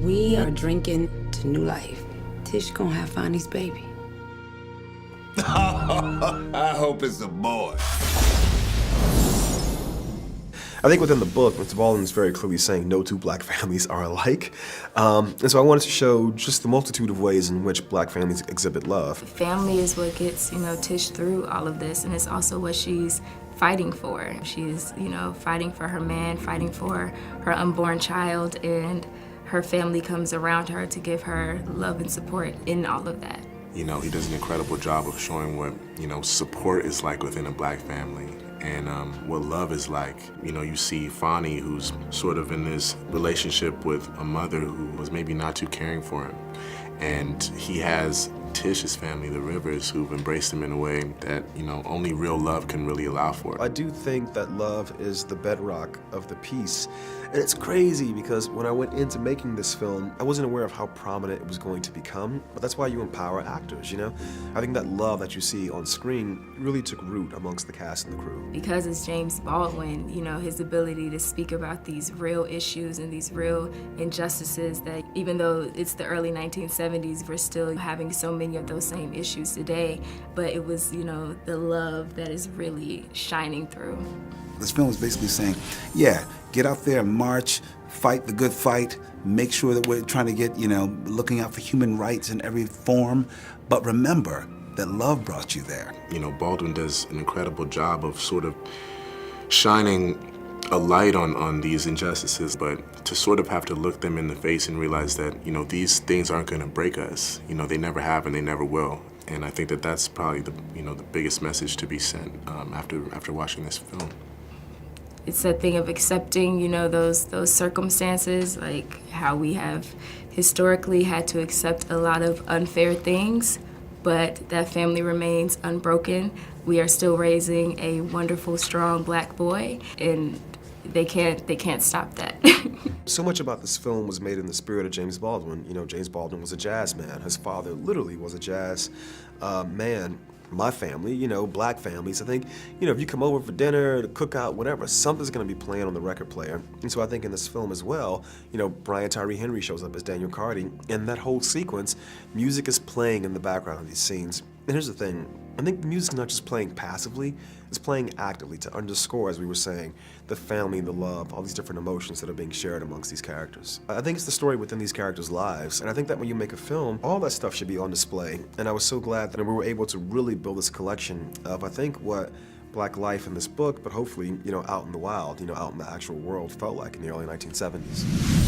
We are drinking to new life. Tish gonna have Fonny's baby. I hope it's a boy. I think within the book, Mr. Baldwin is very clearly saying no two black families are alike. And so I wanted to show just the multitude of ways in which black families exhibit love. Family is what gets, Tish through all of this, and it's also what she's fighting for. She's, fighting for her man, fighting for her unborn child, and her family comes around her to give her love and support in all of that. He does an incredible job of showing what, support is like within a black family. And what love is like. You see Fonny, who's sort of in this relationship with a mother who was maybe not too caring for him. And he has Tish's family, the Rivers, who've embraced him in a way that, only real love can really allow for. I do think that love is the bedrock of the piece. And it's crazy because when I went into making this film, I wasn't aware of how prominent it was going to become, but that's why you empower actors, I think that love that you see on screen really took root amongst the cast and the crew. Because it's James Baldwin, his ability to speak about these real issues and these real injustices that even though it's the early 1970s, we're still having so many of those same issues today, but it was, the love that is really shining through. This film is basically saying, yeah, get out there and march, fight the good fight, make sure that we're trying to get, looking out for human rights in every form, but remember that love brought you there. Baldwin does an incredible job of sort of shining a light on these injustices, but to sort of have to look them in the face and realize that, these things aren't gonna break us. They never have and they never will. And I think that that's probably the, the biggest message to be sent after watching this film. It's that thing of accepting, those circumstances, like how we have historically had to accept a lot of unfair things, but that family remains unbroken. We are still raising a wonderful, strong black boy, and they can't stop that. So much about this film was made in the spirit of James Baldwin. James Baldwin was a jazz man. His father literally was a jazz man. My family, black families, I think, if you come over for dinner, to cook out, whatever, something's gonna be playing on the record player. And so I think in this film as well, Brian Tyree Henry shows up as Daniel Carty, and that whole sequence, music is playing in the background of these scenes. And here's the thing, I think the music's not just playing passively, it's playing actively to underscore, as we were saying, the family, the love, all these different emotions that are being shared amongst these characters. I think it's the story within these characters' lives, and I think that when you make a film, all that stuff should be on display. And I was so glad that we were able to really build this collection of, I think, what black life in this book, but hopefully, out in the wild, out in the actual world felt like in the early 1970s.